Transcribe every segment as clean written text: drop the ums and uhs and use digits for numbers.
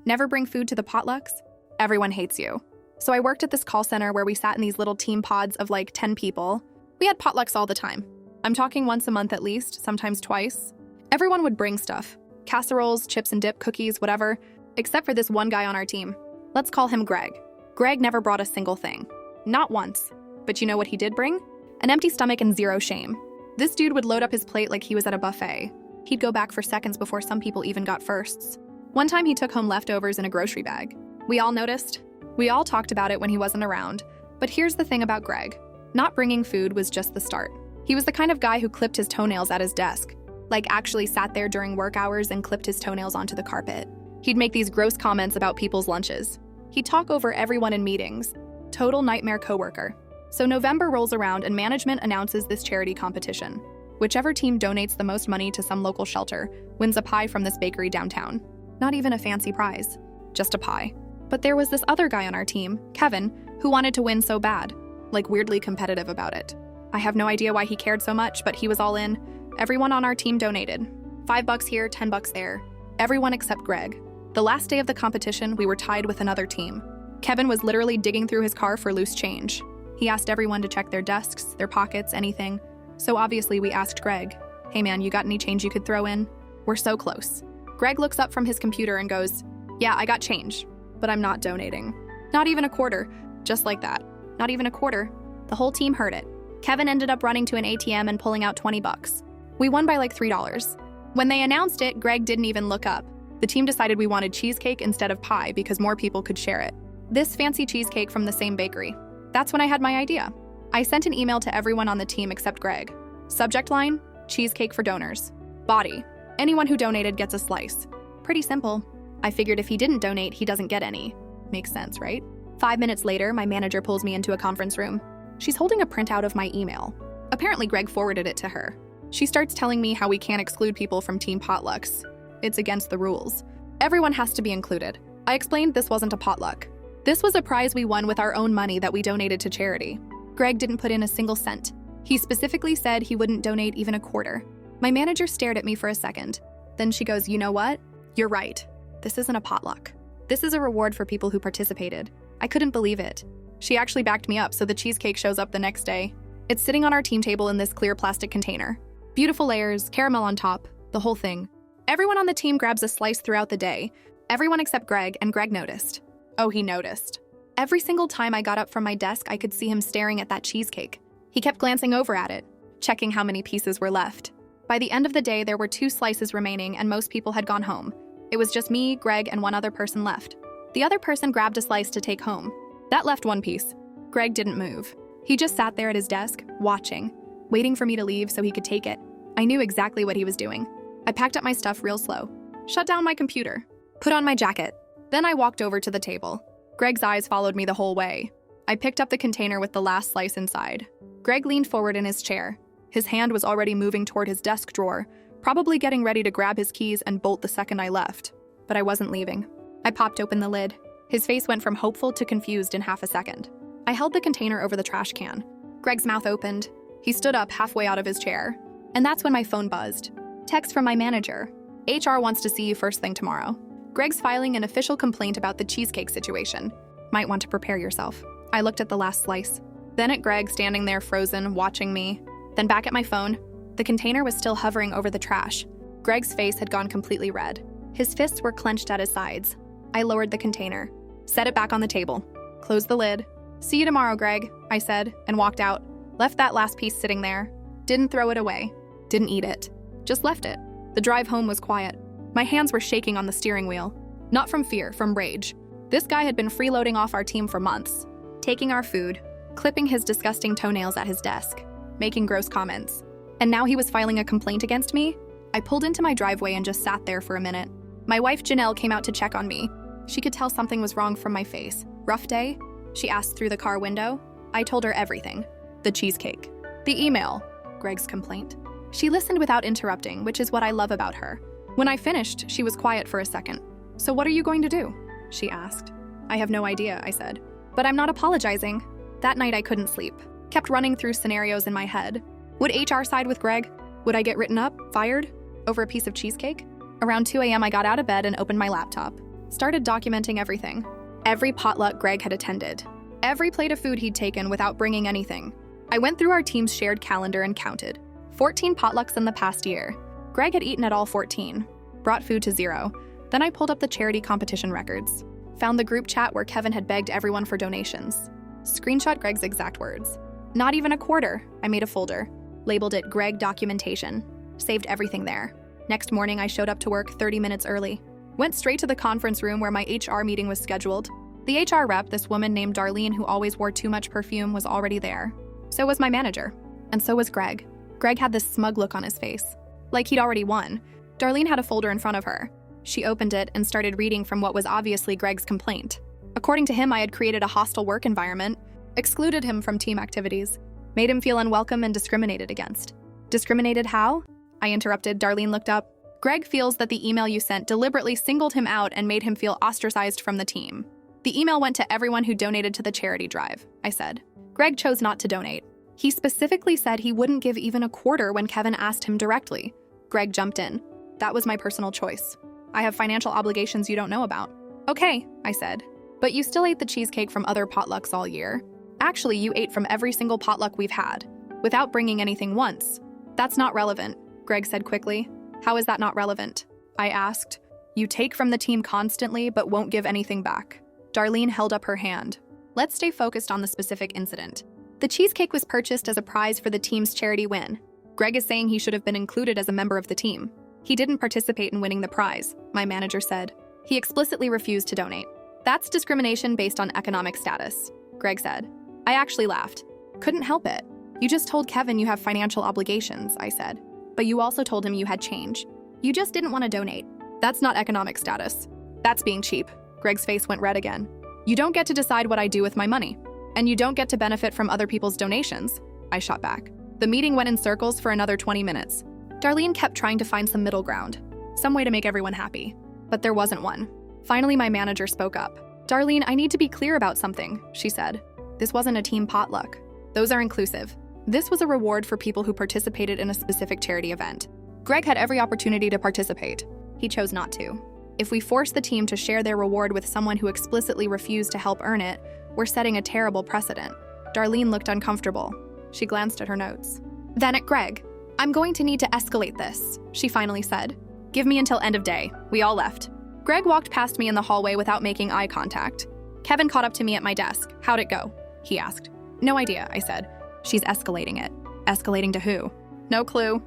Never bring food to the potlucks? Everyone hates you. So I worked at this call center where we sat in these little team pods of like 10 people. We had potlucks all the time. I'm talking once a month at least, sometimes twice. Everyone would bring stuff. Casseroles, chips and dip, cookies, whatever. Except for this one guy on our team. Let's call him Greg. Greg never brought a single thing. Not once. But you know what he did bring? An empty stomach and zero shame. This dude would load up his plate like he was at a buffet. He'd go back for seconds before some people even got firsts. One time he took home leftovers in a grocery bag. We all noticed. We all talked about it when he wasn't around. But here's the thing about Greg. Not bringing food was just the start. He was the kind of guy who clipped his toenails at his desk. Like actually sat there during work hours and clipped his toenails onto the carpet. He'd make these gross comments about people's lunches. He'd talk over everyone in meetings. Total nightmare coworker. So November rolls around and management announces this charity competition. Whichever team donates the most money to some local shelter wins a pie from this bakery downtown. Not even a fancy prize, just a pie. But there was this other guy on our team, Kevin, who wanted to win so bad, like weirdly competitive about it. I have no idea why he cared so much, but he was all in. Everyone on our team donated. $5 here, $10 there. Everyone except Greg. The last day of the competition, we were tied with another team. Kevin was literally digging through his car for loose change. He asked everyone to check their desks, their pockets, anything. So obviously we asked Greg, "Hey man, you got any change you could throw in?" We're so close. Greg looks up from his computer and goes, "Yeah, I got change, but I'm not donating." Not even a quarter, just like that. Not even a quarter. The whole team heard it. Kevin ended up running to an ATM and pulling out $20. We won by like $3. When they announced it, Greg didn't even look up. The team decided we wanted cheesecake instead of pie because more people could share it. This fancy cheesecake from the same bakery. That's when I had my idea. I sent an email to everyone on the team except Greg. Subject line, cheesecake for donors. Body, anyone who donated gets a slice. Pretty simple. I figured if he didn't donate, he doesn't get any. Makes sense, right? 5 minutes later, my manager pulls me into a conference room. She's holding a printout of my email. Apparently Greg forwarded it to her. She starts telling me how we can't exclude people from team potlucks. It's against the rules. Everyone has to be included. I explained this wasn't a potluck. This was a prize we won with our own money that we donated to charity. Greg didn't put in a single cent. He specifically said he wouldn't donate even a quarter. My manager stared at me for a second. Then she goes, "You know what? You're right. This isn't a potluck. This is a reward for people who participated." I couldn't believe it. She actually backed me up, so the cheesecake shows up the next day. It's sitting on our team table in this clear plastic container. Beautiful layers, caramel on top, the whole thing. Everyone on the team grabs a slice throughout the day. Everyone except Greg, and Greg noticed. Oh, he noticed. Every single time I got up from my desk, I could see him staring at that cheesecake. He kept glancing over at it, checking how many pieces were left. By the end of the day, there were 2 slices remaining and most people had gone home. It was just me, Greg, and one other person left. The other person grabbed a slice to take home. That left 1 piece. Greg didn't move. He just sat there at his desk, watching, waiting for me to leave so he could take it. I knew exactly what he was doing. I packed up my stuff real slow, shut down my computer, put on my jacket. Then I walked over to the table. Greg's eyes followed me the whole way. I picked up the container with the last slice inside. Greg leaned forward in his chair. His hand was already moving toward his desk drawer, probably getting ready to grab his keys and bolt the second I left. But I wasn't leaving. I popped open the lid. His face went from hopeful to confused in half a second. I held the container over the trash can. Greg's mouth opened. He stood up halfway out of his chair. And that's when my phone buzzed. Text from my manager. HR wants to see you first thing tomorrow. Greg's filing an official complaint about the cheesecake situation. Might want to prepare yourself. I looked at the last slice. Then at Greg standing there frozen, watching me. Then back at my phone. The container was still hovering over the trash. Greg's face had gone completely red. His fists were clenched at his sides. I lowered the container. Set it back on the table. Closed the lid. "See you tomorrow, Greg," I said, and walked out. Left that last piece sitting there. Didn't throw it away. Didn't eat it. Just left it. The drive home was quiet. My hands were shaking on the steering wheel. Not from fear, from rage. This guy had been freeloading off our team for months. Taking our food, clipping his disgusting toenails at his desk, making gross comments. And now he was filing a complaint against me? I pulled into my driveway and just sat there for a minute. My wife Janelle came out to check on me. She could tell something was wrong from my face. "Rough day?" she asked through the car window. I told her everything. The cheesecake. The email. Greg's complaint. She listened without interrupting, which is what I love about her. When I finished, she was quiet for a second. "So what are you going to do?" she asked. "I have no idea," I said. "But I'm not apologizing." That night I couldn't sleep. Kept running through scenarios in my head. Would HR side with Greg? Would I get written up, fired, over a piece of cheesecake? Around 2 a.m. I got out of bed and opened my laptop. Started documenting everything. Every potluck Greg had attended. Every plate of food he'd taken without bringing anything. I went through our team's shared calendar and counted. 14 potlucks in the past year. Greg had eaten at all 14. Brought food to 0. Then I pulled up the charity competition records. Found the group chat where Kevin had begged everyone for donations. Screenshot Greg's exact words. Not even a quarter. I made a folder. Labeled it Greg Documentation. Saved everything there. Next morning, I showed up to work 30 minutes early. Went straight to the conference room where my HR meeting was scheduled. The HR rep, this woman named Darlene who always wore too much perfume, was already there. So was my manager. And so was Greg. Greg had this smug look on his face. Like he'd already won. Darlene had a folder in front of her. She opened it and started reading from what was obviously Greg's complaint. According to him, I had created a hostile work environment, excluded him from team activities, made him feel unwelcome and discriminated against. Discriminated how? I interrupted. Darlene looked up. Greg feels that the email you sent deliberately singled him out and made him feel ostracized from the team. The email went to everyone who donated to the charity drive, I said. Greg chose not to donate. He specifically said he wouldn't give even a quarter when Kevin asked him directly. Greg jumped in. That was my personal choice. I have financial obligations you don't know about. Okay, I said. But you still ate the cheesecake from other potlucks all year. Actually, you ate from every single potluck we've had, without bringing anything once. That's not relevant, Greg said quickly. How is that not relevant? I asked. You take from the team constantly, but won't give anything back. Darlene held up her hand. Let's stay focused on the specific incident. The cheesecake was purchased as a prize for the team's charity win. Greg is saying he should have been included as a member of the team. He didn't participate in winning the prize, my manager said. He explicitly refused to donate. That's discrimination based on economic status, Greg said. I actually laughed. Couldn't help it. You just told Kevin you have financial obligations, I said. But you also told him you had change. You just didn't want to donate. That's not economic status. That's being cheap. Greg's face went red again. You don't get to decide what I do with my money. And you don't get to benefit from other people's donations, I shot back. The meeting went in circles for another 20 minutes. Darlene kept trying to find some middle ground, some way to make everyone happy. But there wasn't one. Finally, my manager spoke up. Darlene, I need to be clear about something, she said. This wasn't a team potluck. Those are inclusive. This was a reward for people who participated in a specific charity event. Greg had every opportunity to participate. He chose not to. If we force the team to share their reward with someone who explicitly refused to help earn it, we're setting a terrible precedent. Darlene looked uncomfortable. She glanced at her notes. Then at Greg. I'm going to need to escalate this, she finally said. Give me until end of day. We all left. Greg walked past me in the hallway without making eye contact. Kevin caught up to me at my desk. How'd it go? He asked. No idea, I said. She's escalating it. Escalating to who? No clue.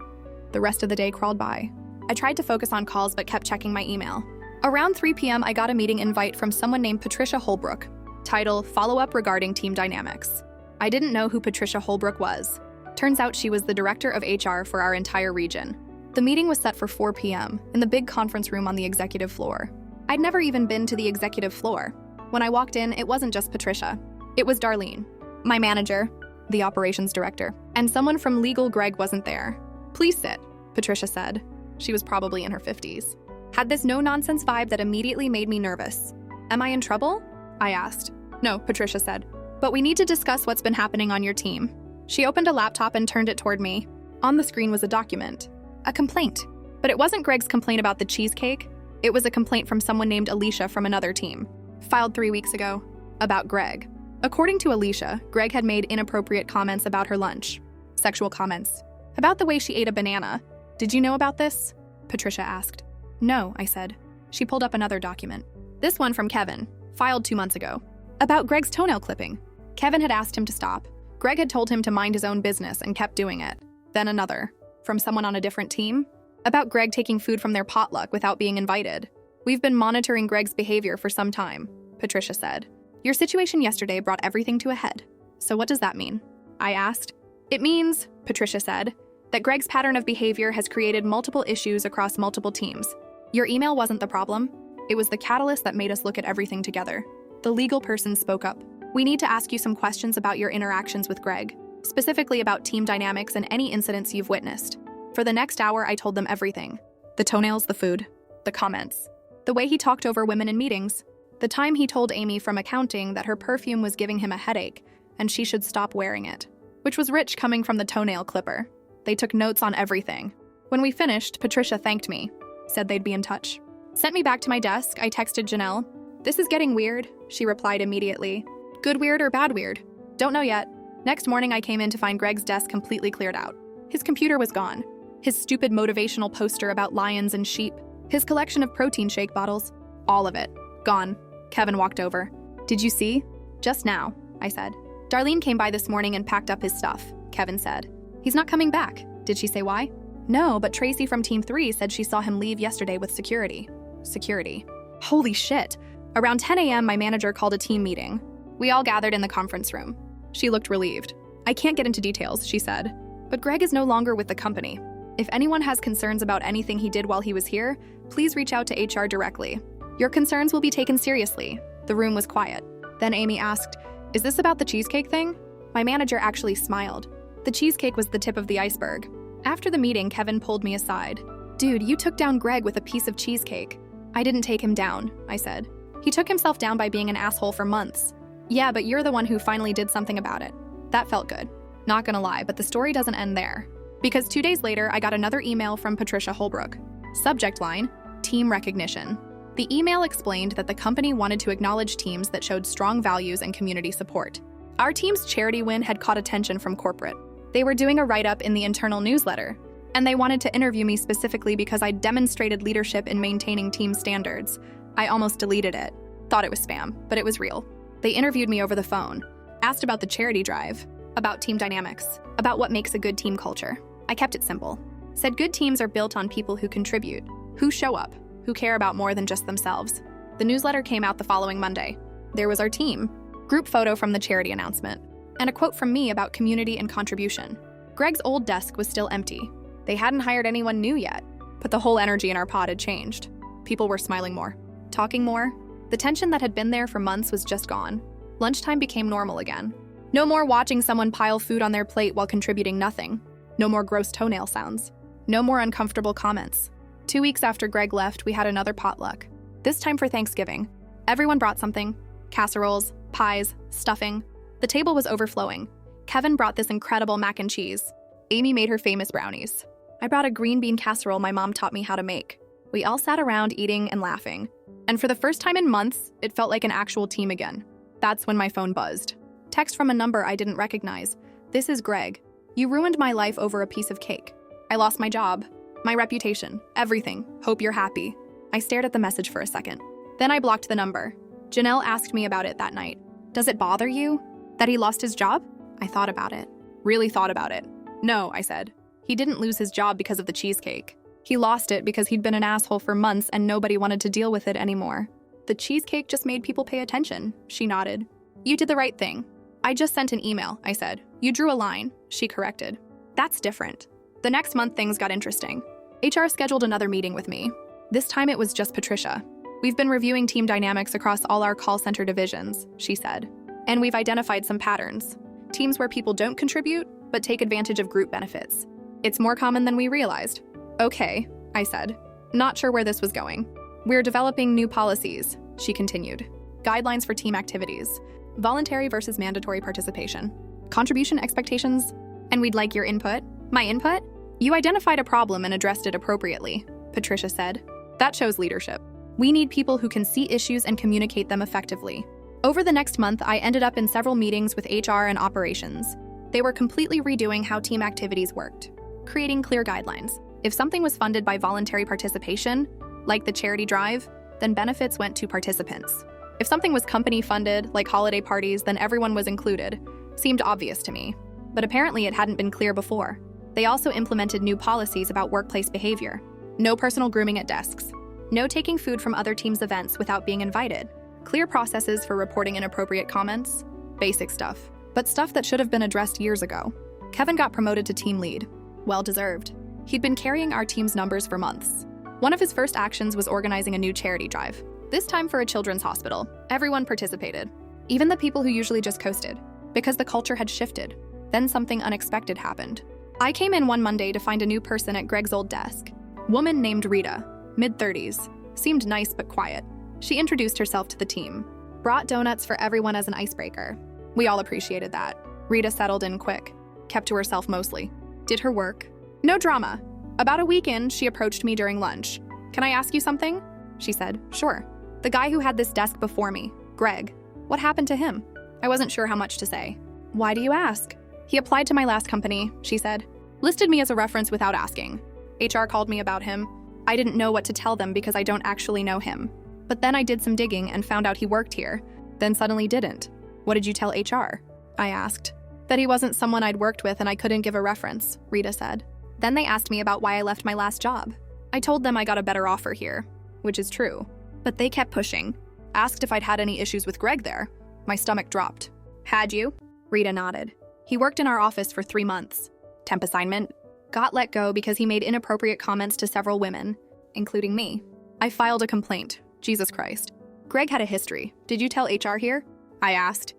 The rest of the day crawled by. I tried to focus on calls but kept checking my email. Around 3 p.m., I got a meeting invite from someone named Patricia Holbrook. Title, Follow-up Regarding Team Dynamics. I didn't know who Patricia Holbrook was. Turns out she was the director of HR for our entire region. The meeting was set for 4 p.m. in the big conference room on the executive floor. I'd never even been to the executive floor. When I walked in, it wasn't just Patricia. It was Darlene, my manager, the operations director, and someone from legal. Greg wasn't there. Please sit, Patricia said. She was probably in her 50s. Had this no-nonsense vibe that immediately made me nervous. Am I in trouble? I asked. No, Patricia said. But we need to discuss what's been happening on your team. She opened a laptop and turned it toward me. On the screen was a document. A complaint. But it wasn't Greg's complaint about the cheesecake. It was a complaint from someone named Alicia from another team. Filed 3 weeks ago. About Greg. According to Alicia, Greg had made inappropriate comments about her lunch. Sexual comments. About the way she ate a banana. Did you know about this? Patricia asked. No, I said. She pulled up another document. This one from Kevin. Filed 2 months ago. About Greg's toenail clipping. Kevin had asked him to stop. Greg had told him to mind his own business and kept doing it. Then another. From someone on a different team. About Greg taking food from their potluck without being invited. We've been monitoring Greg's behavior for some time, Patricia said. Your situation yesterday brought everything to a head. So what does that mean? I asked. It means, Patricia said, that Greg's pattern of behavior has created multiple issues across multiple teams. Your email wasn't the problem. It was the catalyst that made us look at everything together. The legal person spoke up. We need to ask you some questions about your interactions with Greg, specifically about team dynamics and any incidents you've witnessed. For the next hour, I told them everything. The toenails, the food, the comments, the way he talked over women in meetings, the time he told Amy from accounting that her perfume was giving him a headache and she should stop wearing it, which was rich coming from the toenail clipper. They took notes on everything. When we finished, Patricia thanked me, said they'd be in touch. Sent me back to my desk, I texted Janelle. "This is getting weird," she replied immediately. "Good weird or bad weird? Don't know yet." Next morning, I came in to find Greg's desk completely cleared out. His computer was gone. His stupid motivational poster about lions and sheep. His collection of protein shake bottles. All of it. Gone. Kevin walked over. "Did you see?" "Just now," I said. "Darlene came by this morning and packed up his stuff," Kevin said. "He's not coming back." "Did she say why?" "No, but Tracy from Team 3 said she saw him leave yesterday with security." Security. Holy shit. Around 10 a.m., my manager called a team meeting. We all gathered in the conference room. She looked relieved. "I can't get into details," she said. "But Greg is no longer with the company. If anyone has concerns about anything he did while he was here, please reach out to HR directly. Your concerns will be taken seriously." The room was quiet. Then Amy asked, "Is this about the cheesecake thing?" My manager actually smiled. The cheesecake was the tip of the iceberg. After the meeting, Kevin pulled me aside. "Dude, you took down Greg with a piece of cheesecake." "I didn't take him down," I said. "He took himself down by being an asshole for months." "Yeah, but you're the one who finally did something about it." That felt good. Not gonna lie, but the story doesn't end there. Because 2 days later, I got another email from Patricia Holbrook. Subject line, team recognition. The email explained that the company wanted to acknowledge teams that showed strong values and community support. Our team's charity win had caught attention from corporate. They were doing a write-up in the internal newsletter, and they wanted to interview me specifically because I demonstrated leadership in maintaining team standards. I almost deleted it. Thought it was spam, but it was real. They interviewed me over the phone, asked about the charity drive, about team dynamics, about what makes a good team culture. I kept it simple. Said good teams are built on people who contribute, who show up, who care about more than just themselves. The newsletter came out the following Monday. There was our team, group photo from the charity announcement, and a quote from me about community and contribution. Greg's old desk was still empty. They hadn't hired anyone new yet, but the whole energy in our pod had changed. People were smiling more, talking more. The tension that had been there for months was just gone. Lunchtime became normal again. No more watching someone pile food on their plate while contributing nothing. No more gross toenail sounds. No more uncomfortable comments. 2 weeks after Greg left, we had another potluck. This time for Thanksgiving. Everyone brought something. Casseroles, pies, stuffing. The table was overflowing. Kevin brought this incredible mac and cheese. Amy made her famous brownies. I brought a green bean casserole my mom taught me how to make. We all sat around eating and laughing. And for the first time in months, it felt like an actual team again. That's when my phone buzzed. Text from a number I didn't recognize. "This is Greg. You ruined my life over a piece of cake. I lost my job, my reputation, everything. Hope you're happy." I stared at the message for a second. Then I blocked the number. Janelle asked me about it that night. "Does it bother you that he lost his job?" I thought about it. Really thought about it. "No," I said. "He didn't lose his job because of the cheesecake. He lost it because he'd been an asshole for months and nobody wanted to deal with it anymore. The cheesecake just made people pay attention." She nodded. "You did the right thing." "I just sent an email," I said. "You drew a line," she corrected. "That's different." The next month, things got interesting. HR scheduled another meeting with me. This time it was just Patricia. "We've been reviewing team dynamics across all our call center divisions," she said. "And we've identified some patterns. Teams where people don't contribute, but take advantage of group benefits. It's more common than we realized." "Okay," I said. Not sure where this was going. "We're developing new policies," she continued. "Guidelines for team activities. Voluntary versus mandatory participation. Contribution expectations. And we'd like your input." "My input?" "You identified a problem and addressed it appropriately," Patricia said. "That shows leadership. We need people who can see issues and communicate them effectively." Over the next month, I ended up in several meetings with HR and operations. They were completely redoing how team activities worked, creating clear guidelines. If something was funded by voluntary participation, like the charity drive, then benefits went to participants. If something was company-funded, like holiday parties, then everyone was included. Seemed obvious to me. But apparently it hadn't been clear before. They also implemented new policies about workplace behavior. No personal grooming at desks. No taking food from other teams' events without being invited. Clear processes for reporting inappropriate comments. Basic stuff. But stuff that should have been addressed years ago. Kevin got promoted to team lead. Well-deserved. He'd been carrying our team's numbers for months. One of his first actions was organizing a new charity drive. This time for a children's hospital. Everyone participated. Even the people who usually just coasted. Because the culture had shifted. Then something unexpected happened. I came in one Monday to find a new person at Greg's old desk. Woman named Rita, mid-30s. Seemed nice but quiet. She introduced herself to the team. Brought donuts for everyone as an icebreaker. We all appreciated that. Rita settled in quick. Kept to herself mostly. Did her work. No drama. About a week in, she approached me during lunch. "Can I ask you something?" she said. Sure. The guy who had this desk before me, Greg. What happened to him? I wasn't sure how much to say. Why do you ask? He applied to my last company, she said. Listed me as a reference without asking. HR called me about him. I didn't know what to tell them because I don't actually know him. But then I did some digging and found out he worked here, then suddenly didn't. What did you tell HR? I asked. That he wasn't someone I'd worked with and I couldn't give a reference, Rita said. Then they asked me about why I left my last job. I told them I got a better offer here, which is true. But they kept pushing. Asked if I'd had any issues with Greg there. My stomach dropped. Had you? Rita nodded. He worked in our office for 3 months. Temp assignment. Got let go because he made inappropriate comments to several women, including me. I filed a complaint. Jesus Christ. Greg had a history. Did you tell HR here? I asked.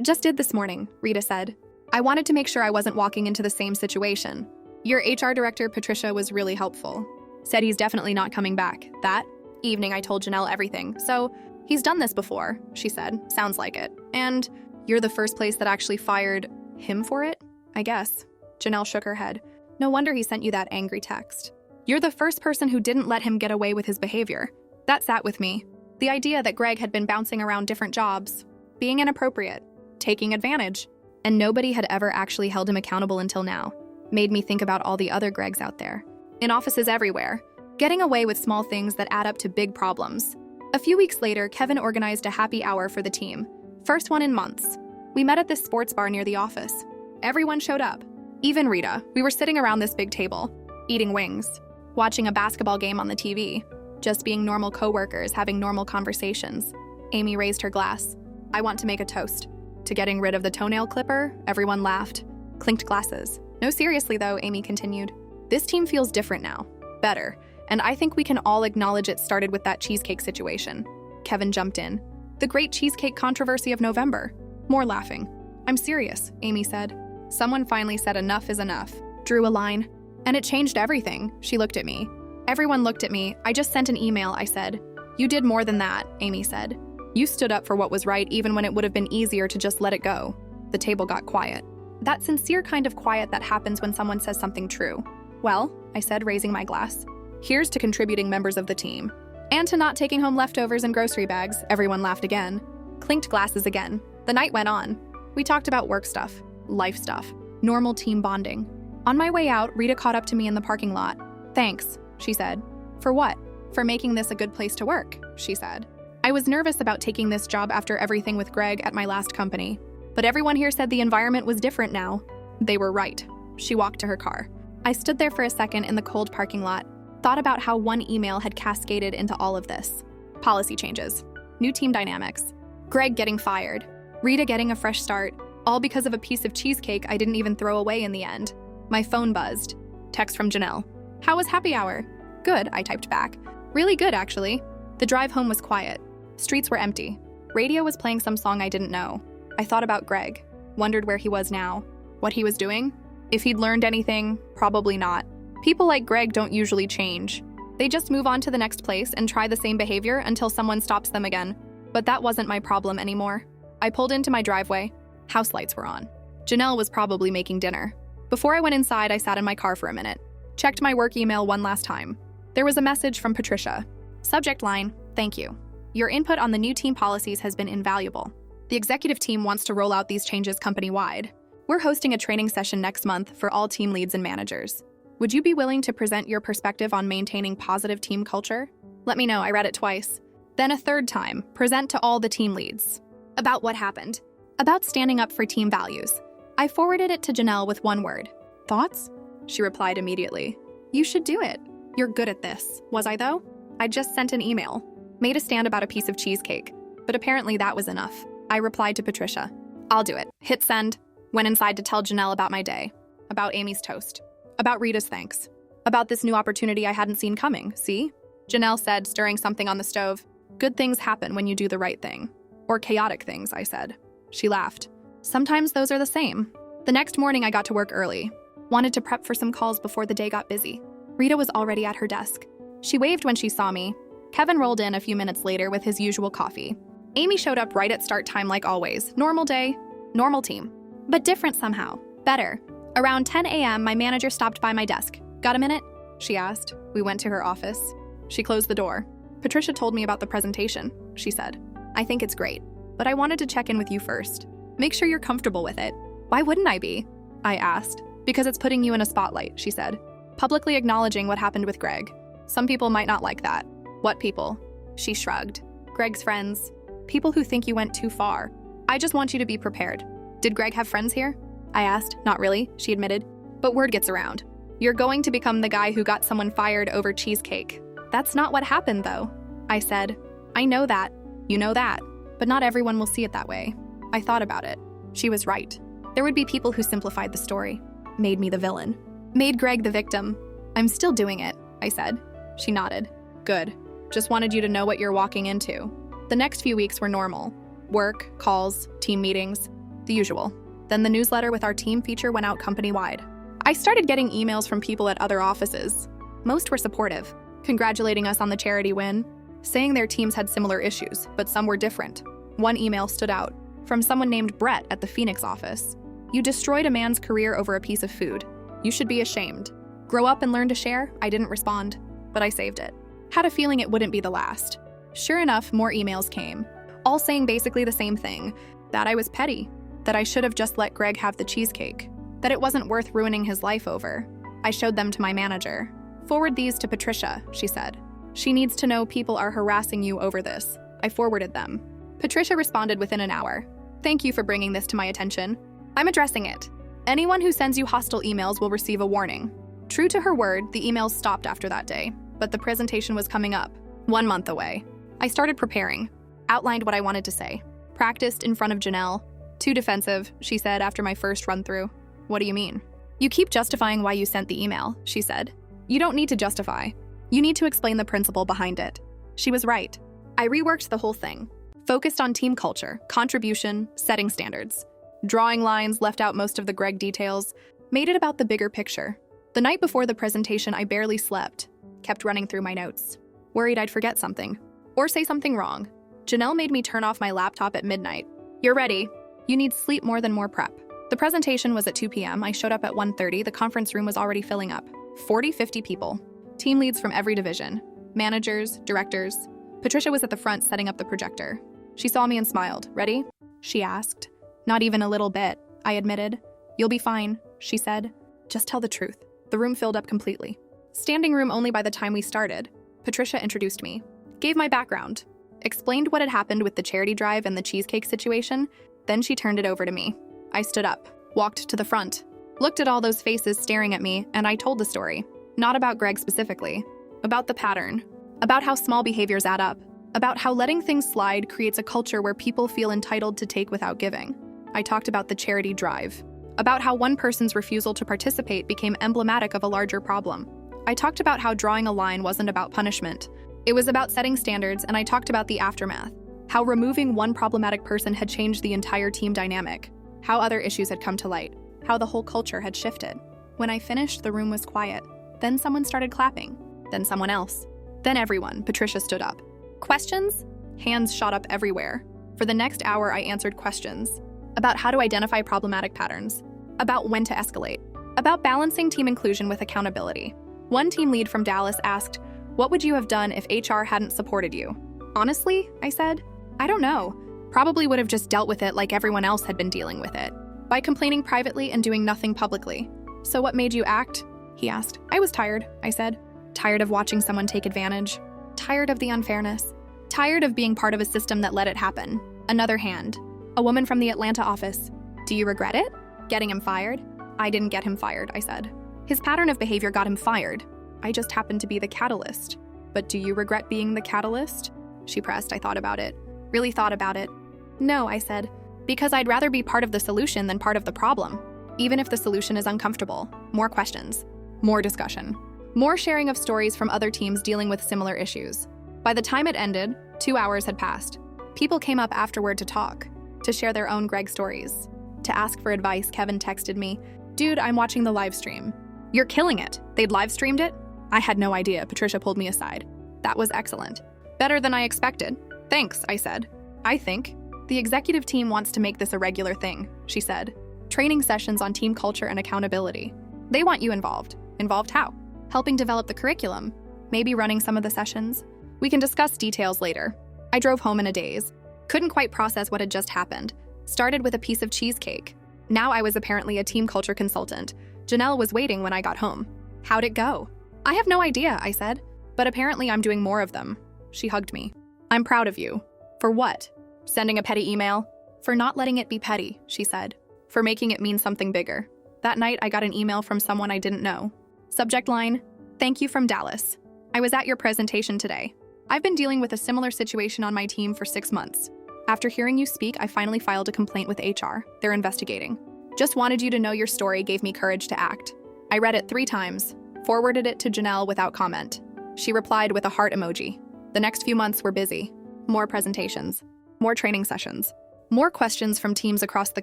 Just did this morning, Rita said. I wanted to make sure I wasn't walking into the same situation. Your HR director, Patricia, was really helpful. Said he's definitely not coming back. That evening I told Janelle everything. So, he's done this before, she said. Sounds like it. And you're the first place that actually fired him for it? I guess. Janelle shook her head. No wonder he sent you that angry text. You're the first person who didn't let him get away with his behavior. That sat with me. The idea that Greg had been bouncing around different jobs, being inappropriate, taking advantage, and nobody had ever actually held him accountable until now, made me think about all the other Gregs out there, in offices everywhere, getting away with small things that add up to big problems. A few weeks later, Kevin organized a happy hour for the team. First one in months. We met at this sports bar near the office. Everyone showed up. Even Rita. We were sitting around this big table, eating wings, watching a basketball game on the TV, just being normal coworkers having normal conversations. Amy raised her glass. I want to make a toast. To getting rid of the toenail clipper, everyone laughed, clinked glasses. No, seriously though, Amy continued. This team feels different now, better, and I think we can all acknowledge it started with that cheesecake situation. Kevin jumped in. The great cheesecake controversy of November. More laughing. I'm serious, Amy said. Someone finally said enough is enough, drew a line, and it changed everything. She looked at me. Everyone looked at me. I just sent an email, I said. You did more than that, Amy said. You stood up for what was right even when it would have been easier to just let it go. The table got quiet. That sincere kind of quiet that happens when someone says something true. Well, I said, raising my glass. Here's to contributing members of the team. And to not taking home leftovers and grocery bags. Everyone laughed again. Clinked glasses again. The night went on. We talked about work stuff, life stuff, normal team bonding. On my way out, Rita caught up to me in the parking lot. Thanks, she said. For what? For making this a good place to work, she said. I was nervous about taking this job after everything with Greg at my last company. But everyone here said the environment was different now. They were right. She walked to her car. I stood there for a second in the cold parking lot, thought about how one email had cascaded into all of this. Policy changes, new team dynamics, Greg getting fired, Rita getting a fresh start, all because of a piece of cheesecake I didn't even throw away in the end. My phone buzzed. Text from Janelle. How was happy hour? Good, I typed back. Really good, actually. The drive home was quiet. Streets were empty. Radio was playing some song I didn't know. I thought about Greg, wondered where he was now, what he was doing. If he'd learned anything, probably not. People like Greg don't usually change. They just move on to the next place and try the same behavior until someone stops them again. But that wasn't my problem anymore. I pulled into my driveway. House lights were on. Janelle was probably making dinner. Before I went inside, I sat in my car for a minute. Checked my work email one last time. There was a message from Patricia. Subject line, thank you. Your input on the new team policies has been invaluable. The executive team wants to roll out these changes company-wide. We're hosting a training session next month for all team leads and managers. Would you be willing to present your perspective on maintaining positive team culture? Let me know, I read it twice. Then a third time, present to all the team leads. About what happened. About standing up for team values. I forwarded it to Janelle with one word. Thoughts? She replied immediately. You should do it. You're good at this. Was I though? I just sent an email. Made a stand about a piece of cheesecake. But apparently that was enough. I replied to Patricia. I'll do it. Hit send. Went inside to tell Janelle about my day. About Amy's toast. About Rita's thanks. About this new opportunity I hadn't seen coming, see? Janelle said, stirring something on the stove. Good things happen when you do the right thing. Or chaotic things, I said. She laughed. Sometimes those are the same. The next morning I got to work early. Wanted to prep for some calls before the day got busy. Rita was already at her desk. She waved when she saw me. Kevin rolled in a few minutes later with his usual coffee. Amy showed up right at start time like always. Normal day, normal team. But different somehow. Better. Around 10 a.m., my manager stopped by my desk. Got a minute? She asked. We went to her office. She closed the door. Patricia told me about the presentation, she said. I think it's great, but I wanted to check in with you first. Make sure you're comfortable with it. Why wouldn't I be? I asked. Because it's putting you in a spotlight, she said, publicly acknowledging what happened with Greg. Some people might not like that. What people? She shrugged. Greg's friends. People who think you went too far. I just want you to be prepared. Did Greg have friends here? I asked. Not really, she admitted. But word gets around. You're going to become the guy who got someone fired over Cheesecake. That's not what happened, though. I said. I know that. You know that. But not everyone will see it that way. I thought about it. She was right. There would be people who simplified the story. Made me the villain. Made Greg the victim. I'm still doing it, I said. She nodded. Good. Just wanted you to know what you're walking into. The next few weeks were normal. Work, calls, team meetings, the usual. Then the newsletter with our team feature went out company-wide. I started getting emails from people at other offices. Most were supportive, congratulating us on the charity win, saying their teams had similar issues, but some were different. One email stood out, from someone named Brett at the Phoenix office. You destroyed a man's career over a piece of food. You should be ashamed. Grow up and learn to share? I didn't respond, but I saved it. Had a feeling it wouldn't be the last. Sure enough, more emails came, all saying basically the same thing, that I was petty, that I should have just let Greg have the cheesecake, that it wasn't worth ruining his life over. I showed them to my manager. Forward these to Patricia, she said. She needs to know people are harassing you over this. I forwarded them. Patricia responded within an hour. Thank you for bringing this to my attention. I'm addressing it. Anyone who sends you hostile emails will receive a warning. True to her word, the emails stopped after that day, but the presentation was coming up, 1 month away. I started preparing, outlined what I wanted to say, practiced in front of Janelle. Too defensive, she said after my first run-through. What do you mean? You keep justifying why you sent the email, she said. You don't need to justify. You need to explain the principle behind it. She was right. I reworked the whole thing. Focused on team culture, contribution, setting standards. Drawing lines, left out most of the Greg details, made it about the bigger picture. The night before the presentation, I barely slept. Kept running through my notes. Worried I'd forget something. Or say something wrong. Janelle made me turn off my laptop at midnight. You're ready. You need sleep more than more prep. The presentation was at 2 p.m. I showed up at 1:30. The conference room was already filling up. 40-50 people. Team leads from every division. Managers, directors. Patricia was at the front setting up the projector. She saw me and smiled. Ready? She asked. Not even a little bit, I admitted. You'll be fine, she said. Just tell the truth. The room filled up completely. Standing room only by the time we started. Patricia introduced me. Gave my background. Explained what had happened with the charity drive and the cheesecake situation. Then she turned it over to me. I stood up, walked to the front, looked at all those faces staring at me, and I told the story. Not about Greg specifically. About the pattern. About how small behaviors add up. About how letting things slide creates a culture where people feel entitled to take without giving. I talked about the charity drive. About how one person's refusal to participate became emblematic of a larger problem. I talked about how drawing a line wasn't about punishment. It was about setting standards, and I talked about the aftermath. How removing one problematic person had changed the entire team dynamic. How other issues had come to light. How the whole culture had shifted. When I finished, the room was quiet. Then someone started clapping. Then someone else. Then everyone. Patricia stood up. Questions? Hands shot up everywhere. For the next hour, I answered questions. About how to identify problematic patterns. About when to escalate. About balancing team inclusion with accountability. One team lead from Dallas asked, "What would you have done if HR hadn't supported you?" Honestly, I said, I don't know. Probably would have just dealt with it like everyone else had been dealing with it. By complaining privately and doing nothing publicly. So what made you act? He asked. I was tired, I said. Tired of watching someone take advantage. Tired of the unfairness. Tired of being part of a system that let it happen. Another hand. A woman from the Atlanta office. Do you regret it? Getting him fired? I didn't get him fired, I said. His pattern of behavior got him fired. I just happened to be the catalyst. But do you regret being the catalyst? She pressed. I thought about it. Really thought about it. No, I said. Because I'd rather be part of the solution than part of the problem. Even if the solution is uncomfortable. More questions. More discussion. More sharing of stories from other teams dealing with similar issues. By the time it ended, 2 hours had passed. People came up afterward to talk, to share their own Greg stories. To ask for advice, Kevin texted me, "Dude, I'm watching the live stream." You're killing it. They'd live streamed it? I had no idea. Patricia pulled me aside. That was excellent. Better than I expected. Thanks, I said. I think. The executive team wants to make this a regular thing, she said. Training sessions on team culture and accountability. They want you involved. Involved how? Helping develop the curriculum. Maybe running some of the sessions. We can discuss details later. I drove home in a daze. Couldn't quite process what had just happened. Started with a piece of cheesecake. Now I was apparently a team culture consultant. Janelle was waiting when I got home. How'd it go? I have no idea, I said. But apparently I'm doing more of them. She hugged me. I'm proud of you. For what? Sending a petty email? For not letting it be petty, she said. For making it mean something bigger. That night I got an email from someone I didn't know. Subject line, thank you from Dallas. I was at your presentation today. I've been dealing with a similar situation on my team for 6 months. After hearing you speak, I finally filed a complaint with HR. They're investigating. Just wanted you to know your story gave me courage to act. I read it 3 times, forwarded it to Janelle without comment. She replied with a heart emoji. The next few months were busy. More presentations, more training sessions, more questions from teams across the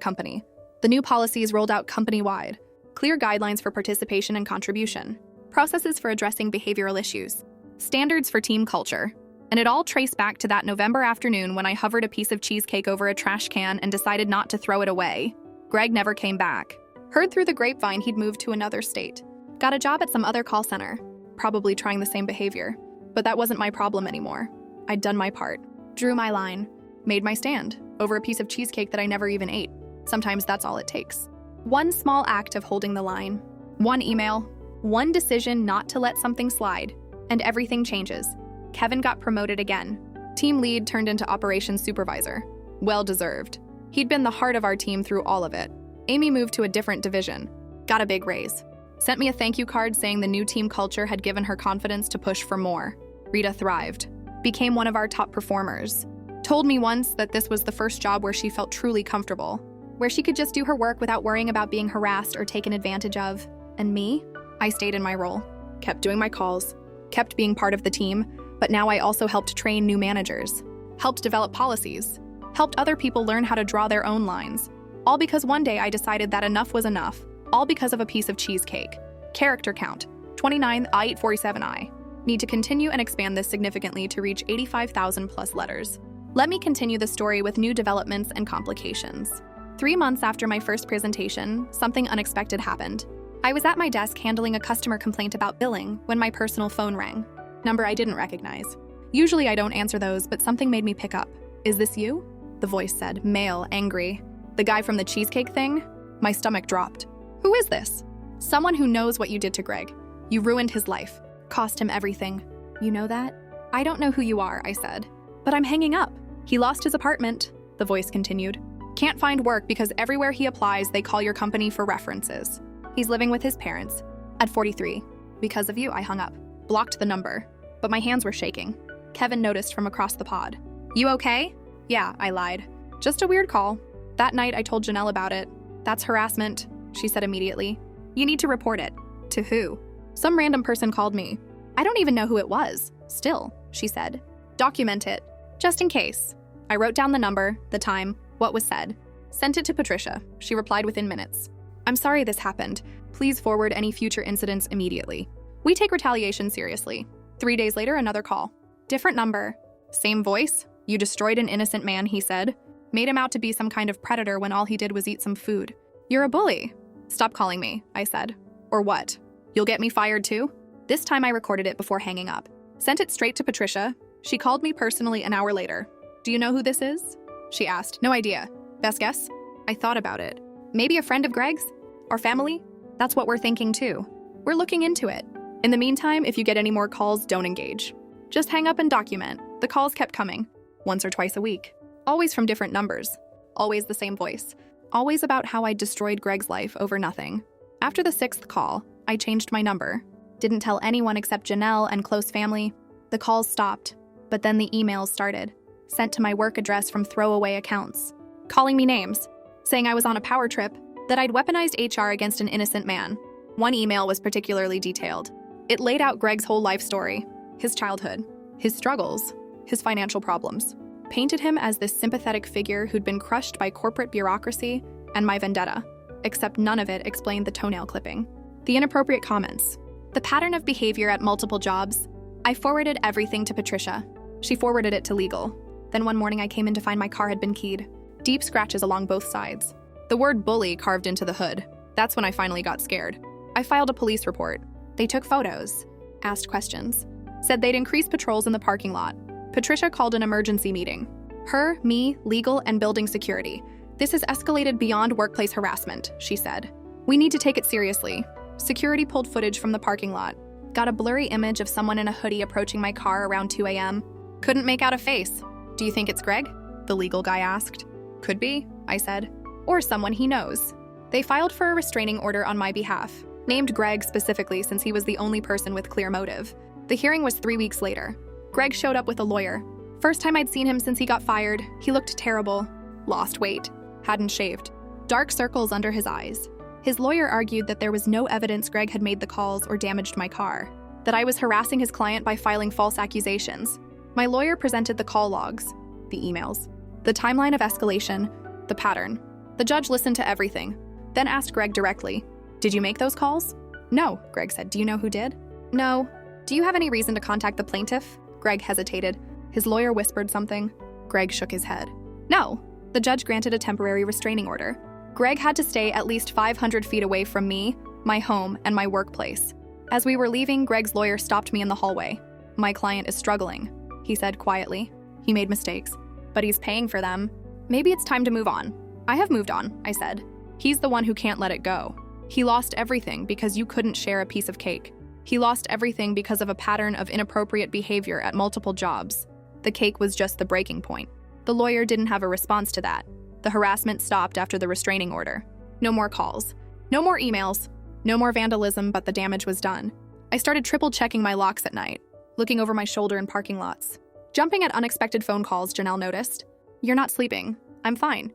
company. The new policies rolled out company-wide. Clear guidelines for participation and contribution. Processes for addressing behavioral issues. Standards for team culture. And it all traced back to that November afternoon when I hovered a piece of cheesecake over a trash can and decided not to throw it away. Greg never came back. Heard through the grapevine he'd moved to another state. Got a job at some other call center. Probably trying the same behavior. But that wasn't my problem anymore. I'd done my part. Drew my line. Made my stand. Over a piece of cheesecake that I never even ate. Sometimes that's all it takes. One small act of holding the line. One email. One decision not to let something slide. And everything changes. Kevin got promoted again. Team lead turned into operations supervisor. Well deserved. He'd been the heart of our team through all of it. Amy moved to a different division. Got a big raise. Sent me a thank you card saying the new team culture had given her confidence to push for more. Rita thrived. Became one of our top performers. Told me once that this was the first job where she felt truly comfortable. Where she could just do her work without worrying about being harassed or taken advantage of. And me? I stayed in my role. Kept doing my calls. Kept being part of the team. But now I also helped train new managers. Helped develop policies. Helped other people learn how to draw their own lines. All because one day I decided that enough was enough. All because of a piece of cheesecake. Character count, 29 I-847I. Need to continue and expand this significantly to reach 85,000 plus letters. Let me continue the story with new developments and complications. 3 months after my first presentation, something unexpected happened. I was at my desk handling a customer complaint about billing when my personal phone rang. Number I didn't recognize. Usually I don't answer those, but something made me pick up. Is this you? The voice said, male, angry. The guy from the cheesecake thing? My stomach dropped. Who is this? Someone who knows what you did to Greg. You ruined his life. Cost him everything. You know that? I don't know who you are, I said. But I'm hanging up. He lost his apartment, the voice continued. Can't find work because everywhere he applies, they call your company for references. He's living with his parents. At 43. Because of you, I hung up. Blocked the number. But my hands were shaking. Kevin noticed from across the pod. You okay? Yeah, I lied. Just a weird call. That night, I told Janelle about it. That's harassment, she said immediately. You need to report it. To who? Some random person called me. I don't even know who it was. Still, she said. Document it. Just in case. I wrote down the number, the time, what was said. Sent it to Patricia. She replied within minutes. I'm sorry this happened. Please forward any future incidents immediately. We take retaliation seriously. 3 days later, another call. Different number. Same voice. You destroyed an innocent man, he said. Made him out to be some kind of predator when all he did was eat some food. You're a bully. Stop calling me, I said. Or what? You'll get me fired too? This time I recorded it before hanging up. Sent it straight to Patricia. She called me personally an hour later. Do you know who this is? She asked. No idea. Best guess? I thought about it. Maybe a friend of Greg's? Or family? That's what we're thinking too. We're looking into it. In the meantime, if you get any more calls, don't engage. Just hang up and document. The calls kept coming. Once or twice a week. Always from different numbers. Always the same voice. Always about how I destroyed Greg's life over nothing. After the 6th call, I changed my number. Didn't tell anyone except Janelle and close family. The calls stopped, but then the emails started. Sent to my work address from throwaway accounts. Calling me names. Saying I was on a power trip. That I'd weaponized HR against an innocent man. One email was particularly detailed. It laid out Greg's whole life story. His childhood. His struggles. His financial problems. Painted him as this sympathetic figure who'd been crushed by corporate bureaucracy and my vendetta, except none of it explained the toenail clipping, the inappropriate comments, the pattern of behavior at multiple jobs. I forwarded everything to Patricia. She forwarded it to legal. Then one morning I came in to find my car had been keyed. Deep scratches along both sides. The word bully carved into the hood. That's when I finally got scared. I filed a police report. They took photos, asked questions, said they'd increase patrols in the parking lot. Patricia called an emergency meeting. Her, me, legal, and building security. This has escalated beyond workplace harassment, she said. We need to take it seriously. Security pulled footage from the parking lot. Got a blurry image of someone in a hoodie approaching my car around 2 a.m. Couldn't make out a face. Do you think it's Greg? The legal guy asked. Could be, I said. Or someone he knows. They filed for a restraining order on my behalf, named Greg specifically since he was the only person with clear motive. The hearing was 3 weeks later. Greg showed up with a lawyer. First time I'd seen him since he got fired. He looked terrible. Lost weight. Hadn't shaved. Dark circles under his eyes. His lawyer argued that there was no evidence Greg had made the calls or damaged my car, that I was harassing his client by filing false accusations. My lawyer presented the call logs, the emails, the timeline of escalation, the pattern. The judge listened to everything, then asked Greg directly, "Did you make those calls?" "No," Greg said. "Do you know who did?" "No." "Do you have any reason to contact the plaintiff?" Greg hesitated. His lawyer whispered something. Greg shook his head. "No." The judge granted a temporary restraining order. Greg had to stay at least 500 feet away from me, my home, and my workplace. As we were leaving, Greg's lawyer stopped me in the hallway. "My client is struggling," he said quietly. "He made mistakes, but he's paying for them. Maybe it's time to move on." "I have moved on," I said. "He's the one who can't let it go. He lost everything because you couldn't share a piece of cake. He lost everything because of a pattern of inappropriate behavior at multiple jobs. The cake was just the breaking point." The lawyer didn't have a response to that. The harassment stopped after the restraining order. No more calls. No more emails. No more vandalism, but the damage was done. I started triple-checking my locks at night, looking over my shoulder in parking lots. Jumping at unexpected phone calls, Janelle noticed. "You're not sleeping. I'm fine."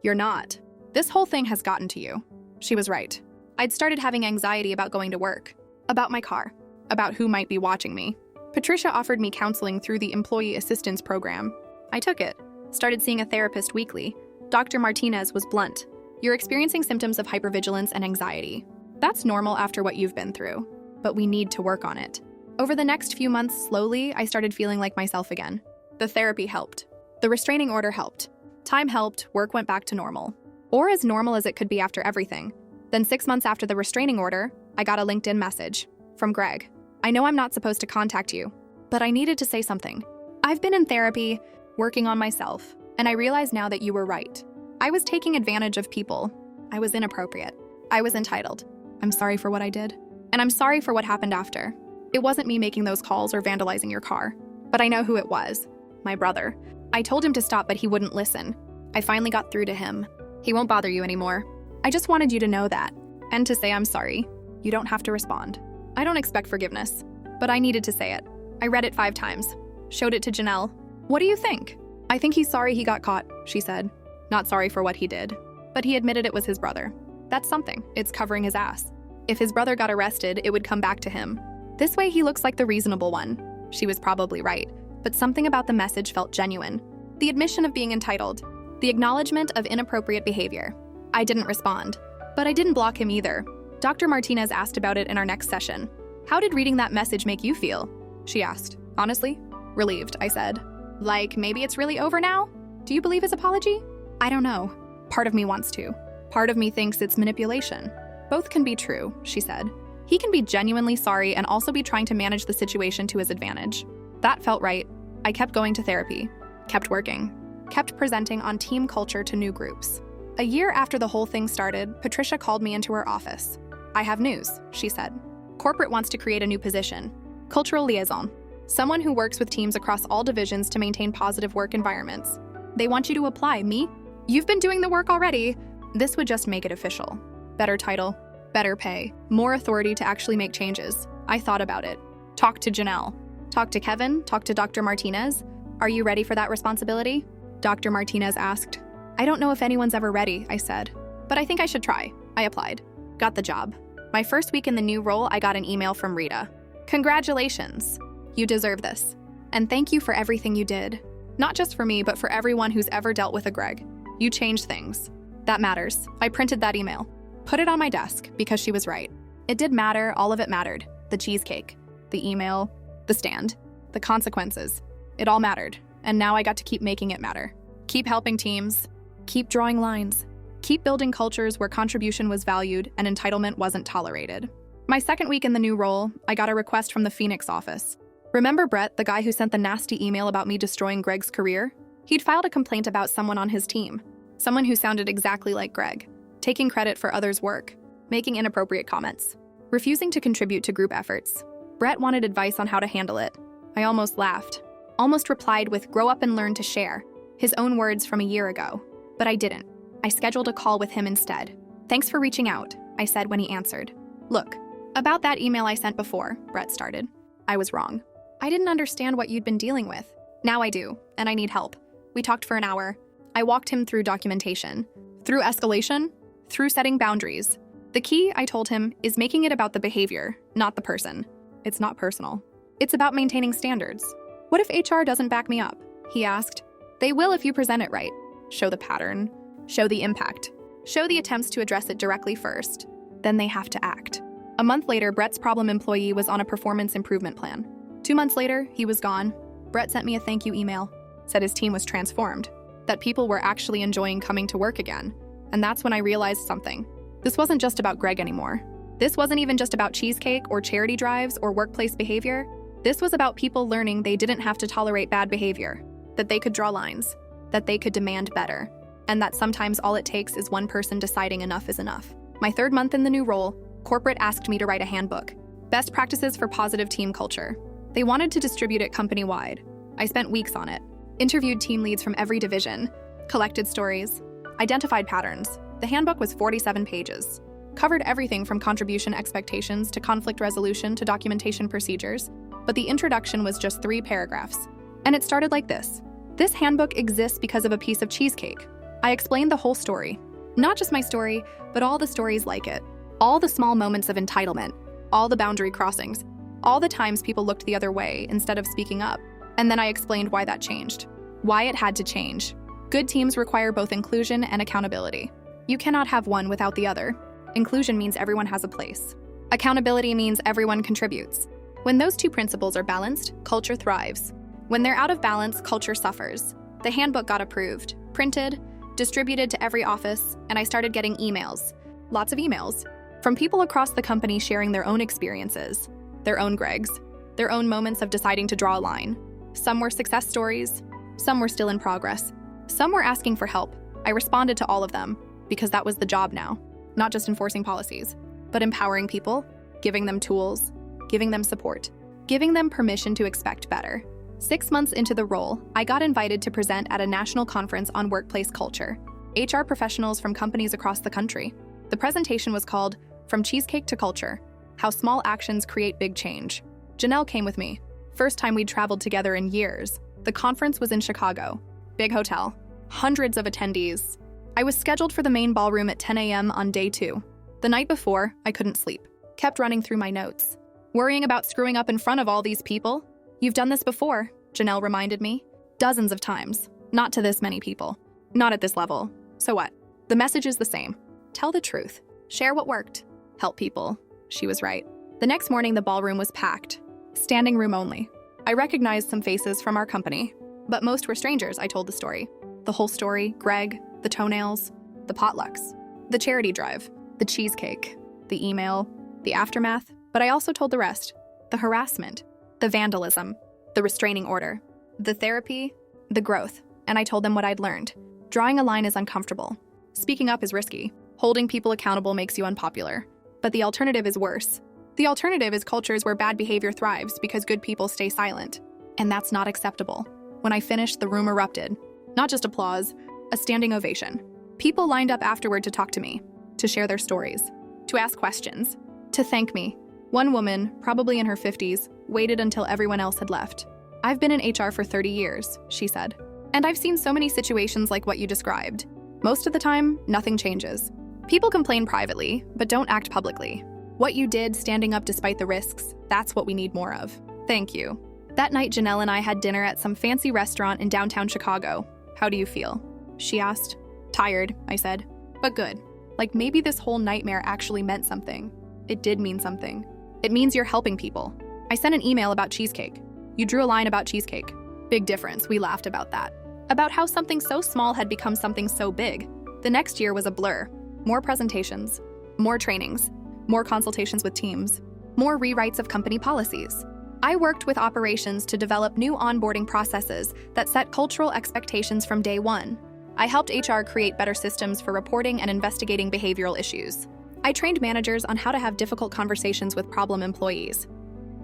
"You're not. This whole thing has gotten to you." She was right. I'd started having anxiety about going to work, about my car, about who might be watching me. Patricia offered me counseling through the Employee Assistance Program. I took it, started seeing a therapist weekly. Dr. Martinez was blunt. "You're experiencing symptoms of hypervigilance and anxiety. That's normal after what you've been through, but we need to work on it." Over the next few months, slowly, I started feeling like myself again. The therapy helped. The restraining order helped. Time helped, work went back to normal. Or as normal as it could be after everything. Then 6 months after the restraining order, I got a LinkedIn message from Greg. "I know I'm not supposed to contact you, but I needed to say something. I've been in therapy, working on myself, and I realize now that you were right. I was taking advantage of people. I was inappropriate. I was entitled. I'm sorry for what I did. And I'm sorry for what happened after. It wasn't me making those calls or vandalizing your car. But I know who it was. My brother. I told him to stop, but he wouldn't listen. I finally got through to him. He won't bother you anymore. I just wanted you to know that. And to say I'm sorry. You don't have to respond. I don't expect forgiveness. But I needed to say it. I read it 5 times. Showed it to Janelle. What do you think?" "I think he's sorry he got caught," she said. "Not sorry for what he did. But he admitted it was his brother. That's something. It's covering his ass. If his brother got arrested, it would come back to him. This way he looks like the reasonable one." She was probably right. But something about the message felt genuine. The admission of being entitled. The acknowledgement of inappropriate behavior. I didn't respond. But I didn't block him either. Dr. Martinez asked about it in our next session. "How did reading that message make you feel?" she asked. "Honestly, relieved," I said. "Like, maybe it's really over now? Do you believe his apology?" "I don't know. Part of me wants to. Part of me thinks it's manipulation." "Both can be true," she said. "He can be genuinely sorry and also be trying to manage the situation to his advantage." That felt right. I kept going to therapy, kept working, kept presenting on team culture to new groups. A year after the whole thing started, Patricia called me into her office. "I have news," she said. "Corporate wants to create a new position. Cultural liaison. Someone who works with teams across all divisions to maintain positive work environments. They want you to apply." "Me? You've been doing the work already." This would just make it official. Better title, better pay, more authority to actually make changes. I thought about it. Talked to Janelle. Talked to Kevin. Talked to Dr. Martinez. "Are you ready for that responsibility?" Dr. Martinez asked. "I don't know if anyone's ever ready," I said. "But I think I should try." I applied. Got the job. My first week in the new role, I got an email from Rita. "Congratulations. You deserve this. And thank you for everything you did. Not just for me, but for everyone who's ever dealt with a Greg. You changed things. That matters." I printed that email. Put it on my desk, because she was right. It did matter, all of it mattered. The cheesecake, the email, the stand, the consequences. It all mattered, and now I got to keep making it matter. Keep helping teams, keep drawing lines, keep building cultures where contribution was valued and entitlement wasn't tolerated. My second week in the new role, I got a request from the Phoenix office. Remember Brett, the guy who sent the nasty email about me destroying Greg's career? He'd filed a complaint about someone on his team, someone who sounded exactly like Greg, taking credit for others' work, making inappropriate comments, refusing to contribute to group efforts. Brett wanted advice on how to handle it. I almost laughed, almost replied with "grow up and learn to share," his own words from a year ago. But I didn't. I scheduled a call with him instead. "Thanks for reaching out," I said when he answered. "Look, about that email I sent before," Brett started. "I was wrong. I didn't understand what you'd been dealing with. Now I do, and I need help." We talked for an hour. I walked him through documentation, through escalation, through setting boundaries. The key, I told him, is making it about the behavior, not the person. It's not personal. It's about maintaining standards. "What if HR doesn't back me up?" he asked. "They will if you present it right. Show the pattern, show the impact, show the attempts to address it directly first. Then they have to act." A month later, Brett's problem employee was on a performance improvement plan. 2 months later, he was gone. Brett sent me a thank you email, said his team was transformed, that people were actually enjoying coming to work again. And that's when I realized something. This wasn't just about Greg anymore. This wasn't even just about Cheesecake or charity drives or workplace behavior. This was about people learning they didn't have to tolerate bad behavior, that they could draw lines, that they could demand better, and that sometimes all it takes is one person deciding enough is enough. My 3rd month in the new role, corporate asked me to write a handbook, Best Practices for Positive Team Culture. They wanted to distribute it company-wide. I spent weeks on it, interviewed team leads from every division, collected stories, identified patterns. The handbook was 47 pages, covered everything from contribution expectations to conflict resolution to documentation procedures, but the introduction was just 3 paragraphs. And it started like this. "This handbook exists because of a piece of cheesecake." I explained the whole story. Not just my story, but all the stories like it. All the small moments of entitlement, all the boundary crossings, all the times people looked the other way instead of speaking up. And then I explained why that changed, why it had to change. Good teams require both inclusion and accountability. You cannot have one without the other. Inclusion means everyone has a place. Accountability means everyone contributes. When those 2 principles are balanced, culture thrives. When they're out of balance, culture suffers. The handbook got approved, printed, distributed to every office, and I started getting emails. Lots of emails. From people across the company sharing their own experiences, their own Gregs, their own moments of deciding to draw a line. Some were success stories, some were still in progress. Some were asking for help. I responded to all of them, because that was the job now. Not just enforcing policies, but empowering people, giving them tools, giving them support, giving them permission to expect better. 6 months into the role, I got invited to present at a national conference on workplace culture. HR professionals from companies across the country. The presentation was called From Cheesecake to Culture, How Small Actions Create Big Change. Janelle came with me. First time we'd traveled together in years. The conference was in Chicago. Big hotel. Hundreds of attendees. I was scheduled for the main ballroom at 10 a.m. on day 2. The night before, I couldn't sleep. Kept running through my notes. Worrying about screwing up in front of all these people? "You've done this before," Janelle reminded me. "Dozens of times. Not to this many people. Not at this level. So what? The message is the same. Tell the truth. Share what worked. Help people." She was right. The next morning, the ballroom was packed. Standing room only. I recognized some faces from our company, but most were strangers. I told the story. The whole story, Greg, the toenails, the potlucks, the charity drive, the cheesecake, the email, the aftermath, but I also told the rest. The harassment, the vandalism, the restraining order, the therapy, the growth, and I told them what I'd learned. Drawing a line is uncomfortable. Speaking up is risky. Holding people accountable makes you unpopular. But the alternative is worse. The alternative is cultures where bad behavior thrives because good people stay silent. And that's not acceptable. When I finished, the room erupted. Not just applause, a standing ovation. People lined up afterward to talk to me, to share their stories, to ask questions, to thank me. One woman, probably in her 50s, waited until everyone else had left. "I've been in HR for 30 years, she said. And I've seen so many situations like what you described. Most of the time, nothing changes. People complain privately, but don't act publicly. What you did, standing up despite the risks, that's what we need more of. Thank you." That night, Janelle and I had dinner at some fancy restaurant in downtown Chicago. "How do you feel?" she asked. "Tired," I said, "but good. Like maybe this whole nightmare actually meant something." It did mean something. It means you're helping people. I sent an email about Cheesecake. You drew a line about Cheesecake. Big difference. We laughed about that. About how something so small had become something so big. The next year was a blur. More presentations, more trainings, more consultations with teams, more rewrites of company policies. I worked with operations to develop new onboarding processes that set cultural expectations from day one. I helped HR create better systems for reporting and investigating behavioral issues. I trained managers on how to have difficult conversations with problem employees.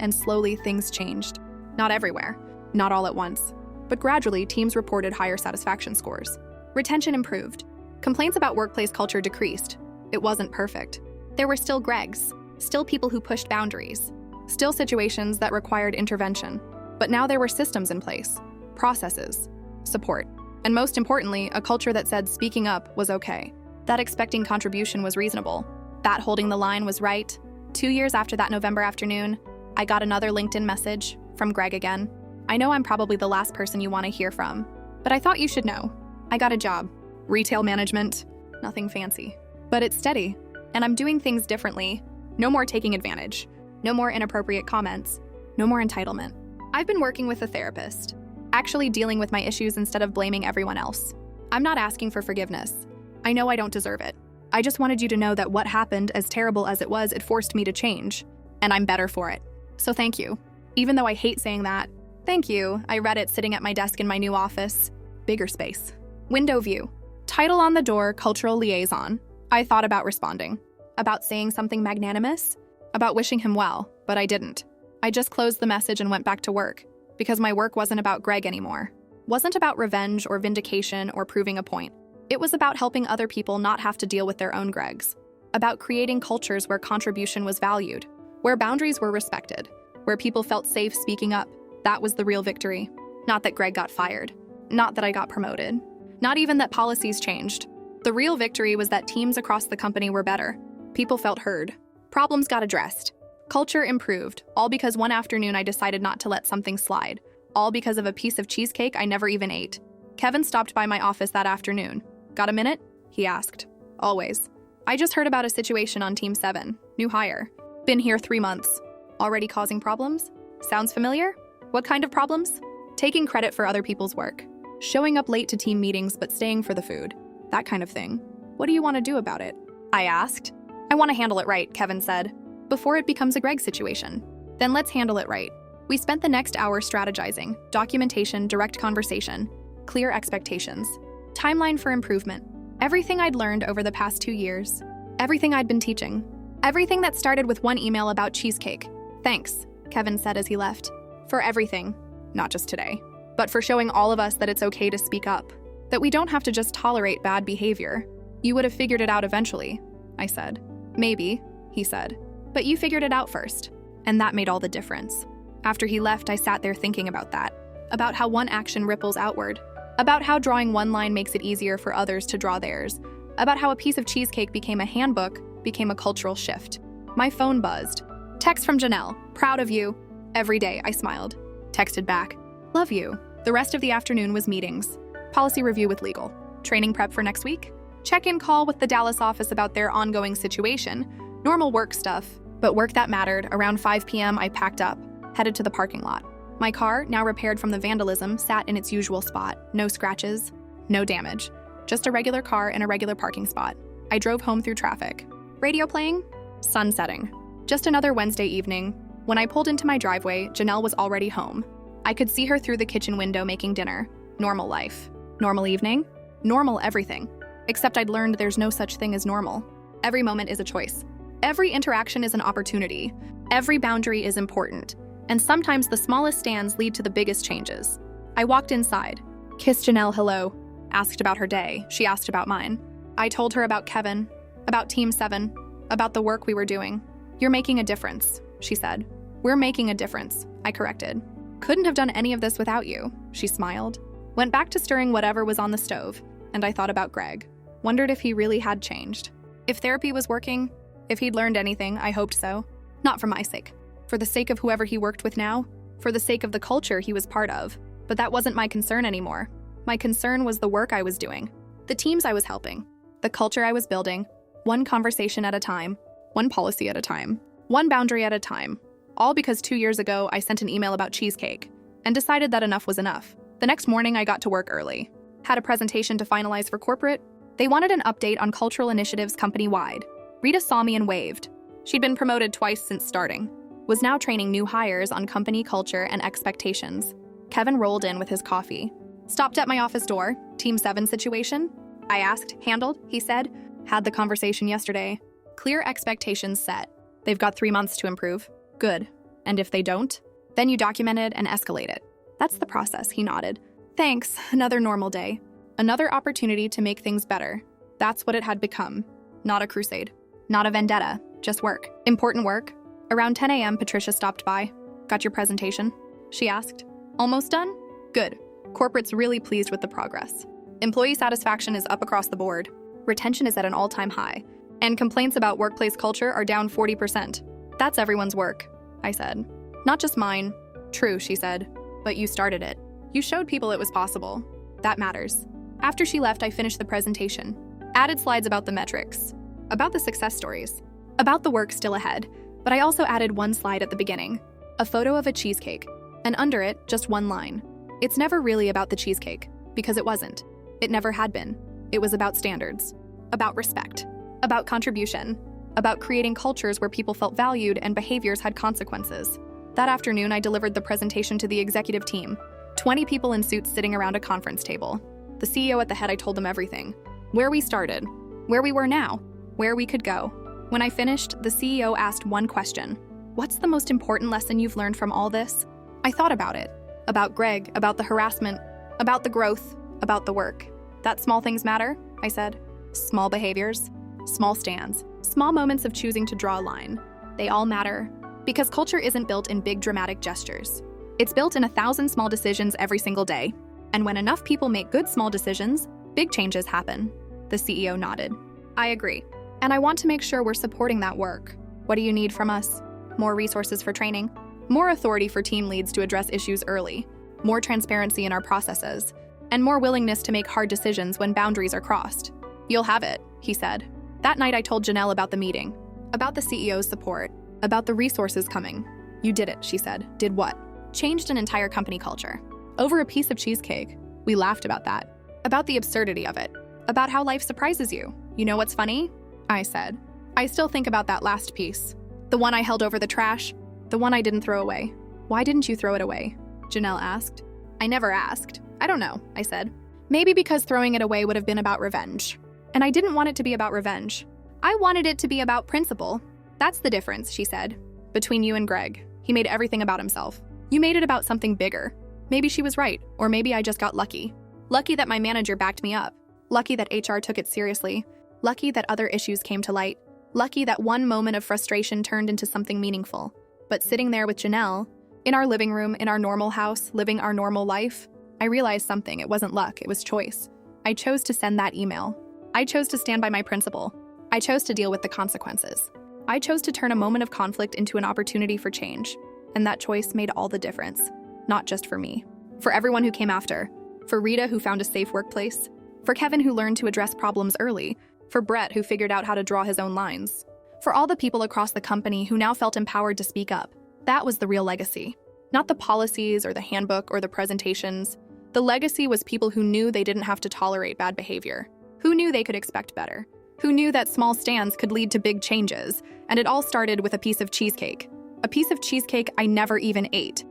And slowly things changed. Not everywhere, not all at once, but gradually teams reported higher satisfaction scores. Retention improved. Complaints about workplace culture decreased. It wasn't perfect. There were still Gregs, still people who pushed boundaries, still situations that required intervention. But now there were systems in place, processes, support, and most importantly, a culture that said speaking up was okay, that expecting contribution was reasonable, that holding the line was right. 2 years after that November afternoon, I got another LinkedIn message from Greg again. I know I'm probably the last person you want to hear from, but I thought you should know. I got a job. Retail management. Nothing fancy. But it's steady, and I'm doing things differently. No more taking advantage. No more inappropriate comments. No more entitlement. I've been working with a therapist, actually dealing with my issues instead of blaming everyone else. I'm not asking for forgiveness. I know I don't deserve it. I just wanted you to know that what happened, as terrible as it was, it forced me to change, and I'm better for it. So thank you. Even though I hate saying that, thank you. I read it sitting at my desk in my new office. Bigger space. Window view. Title on the door, cultural liaison. I thought about responding, about saying something magnanimous, about wishing him well, but I didn't. I just closed the message and went back to work, because my work wasn't about Greg anymore. Wasn't about revenge or vindication or proving a point. It was about helping other people not have to deal with their own Gregs. About creating cultures where contribution was valued, where boundaries were respected, where people felt safe speaking up. That was the real victory. Not that Greg got fired. Not that I got promoted. Not even that policies changed. The real victory was that teams across the company were better. People felt heard. Problems got addressed. Culture improved, all because one afternoon I decided not to let something slide. All because of a piece of cheesecake I never even ate. Kevin stopped by my office that afternoon. Got a minute? He asked. Always. I just heard about a situation on Team 7. New hire. Been here 3 months. Already causing problems? Sounds familiar? What kind of problems? Taking credit for other people's work. Showing up late to team meetings but staying for the food. That kind of thing. What do you want to do about it? I asked. I want to handle it right, Kevin said. Before it becomes a Greg situation. Then let's handle it right. We spent the next hour strategizing, documentation, direct conversation, clear expectations, timeline for improvement, everything I'd learned over the past 2 years, everything I'd been teaching, everything that started with one email about Cheesecake. Thanks, Kevin said as he left. For everything, not just today, but for showing all of us that it's okay to speak up, that we don't have to just tolerate bad behavior. You would have figured it out eventually, I said. Maybe, he said, but you figured it out first, and that made all the difference. After he left, I sat there thinking about that, about how one action ripples outward, about how drawing one line makes it easier for others to draw theirs, about how a piece of cheesecake became a handbook, became a cultural shift. My phone buzzed. Text from Janelle, proud of you. Every day, I smiled. Texted back, love you. The rest of the afternoon was meetings, policy review with legal, training prep for next week, check-in call with the Dallas office about their ongoing situation, normal work stuff, but work that mattered. Around 5 p.m., I packed up, headed to the parking lot. My car, now repaired from the vandalism, sat in its usual spot. No scratches, no damage. Just a regular car in a regular parking spot. I drove home through traffic. Radio playing? Sun setting. Just another Wednesday evening. When I pulled into my driveway, Janelle was already home. I could see her through the kitchen window making dinner. Normal life. Normal evening? Normal everything. Except I'd learned there's no such thing as normal. Every moment is a choice. Every interaction is an opportunity. Every boundary is important. And sometimes the smallest stands lead to the biggest changes. I walked inside, kissed Janelle hello, asked about her day. She asked about mine. I told her about Kevin, about Team 7, about the work we were doing. You're making a difference, she said. We're making a difference, I corrected. Couldn't have done any of this without you, she smiled. Went back to stirring whatever was on the stove, and I thought about Greg. Wondered if he really had changed. If therapy was working, if he'd learned anything, I hoped so. Not for my sake. For the sake of whoever he worked with now, for the sake of the culture he was part of. But that wasn't my concern anymore. My concern was the work I was doing, the teams I was helping, the culture I was building, one conversation at a time, one policy at a time, one boundary at a time. All because 2 years ago, I sent an email about Cheesecake and decided that enough was enough. The next morning, I got to work early. Had a presentation to finalize for corporate. They wanted an update on cultural initiatives company-wide. Rita saw me and waved. She'd been promoted twice since starting. was now training new hires on company culture and expectations. Kevin rolled in with his coffee. Stopped at my office door. Team 7 situation? I asked. Handled, he said. Had the conversation yesterday. Clear expectations set. They've got 3 months to improve. Good. And if they don't? Then you document it and escalate it. That's the process, he nodded. Thanks. Another normal day. Another opportunity to make things better. That's what it had become. Not a crusade. Not a vendetta. Just work. Important work. Around 10 a.m., Patricia stopped by. Got your presentation? She asked. Almost done? Good. Corporate's really pleased with the progress. Employee satisfaction is up across the board. Retention is at an all-time high. And complaints about workplace culture are down 40%. That's everyone's work, I said. Not just mine. True, she said. But you started it. You showed people it was possible. That matters. After she left, I finished the presentation. Added slides about the metrics. About the success stories. About the work still ahead. But I also added one slide at the beginning. A photo of a cheesecake. And under it, just one line. It's never really about the cheesecake. Because it wasn't. It never had been. It was about standards. About respect. About contribution. About creating cultures where people felt valued and behaviors had consequences. That afternoon, I delivered the presentation to the executive team. 20 people in suits sitting around a conference table. The CEO at the head, I told them everything. Where we started. Where we were now. Where we could go. When I finished, the CEO asked one question. What's the most important lesson you've learned from all this? I thought about it. About Greg, about the harassment, about the growth, about the work. That small things matter, I said. Small behaviors, small stands, small moments of choosing to draw a line. They all matter. Because culture isn't built in big dramatic gestures. It's built in 1,000 small decisions every single day. And when enough people make good small decisions, big changes happen. The CEO nodded. I agree. And I want to make sure we're supporting that work. What do you need from us? More resources for training. More authority for team leads to address issues early. More transparency in our processes. And more willingness to make hard decisions when boundaries are crossed. You'll have it, he said. That night I told Janelle about the meeting. About the CEO's support. About the resources coming. You did it, she said. Did what? Changed an entire company culture. Over a piece of cheesecake. We laughed about that. About the absurdity of it. About how life surprises you. You know what's funny? I said. I still think about that last piece. The one I held over the trash. The one I didn't throw away. Why didn't you throw it away? Janelle asked. I never asked. I don't know, I said. Maybe because throwing it away would have been about revenge. And I didn't want it to be about revenge. I wanted it to be about principle. That's the difference, she said. Between you and Greg. He made everything about himself. You made it about something bigger. Maybe she was right, or maybe I just got lucky. Lucky that my manager backed me up. Lucky that HR took it seriously. Lucky that other issues came to light. Lucky that one moment of frustration turned into something meaningful. But sitting there with Janelle, in our living room, in our normal house, living our normal life, I realized something. It wasn't luck, it was choice. I chose to send that email. I chose to stand by my principle. I chose to deal with the consequences. I chose to turn a moment of conflict into an opportunity for change. And that choice made all the difference. Not just for me. For everyone who came after. For Rita, who found a safe workplace. For Kevin, who learned to address problems early. For Brett, who figured out how to draw his own lines. For all the people across the company who now felt empowered to speak up. That was the real legacy. Not the policies or the handbook or the presentations. The legacy was people who knew they didn't have to tolerate bad behavior. Who knew they could expect better. Who knew that small stands could lead to big changes. And it all started with a piece of cheesecake. A piece of cheesecake I never even ate.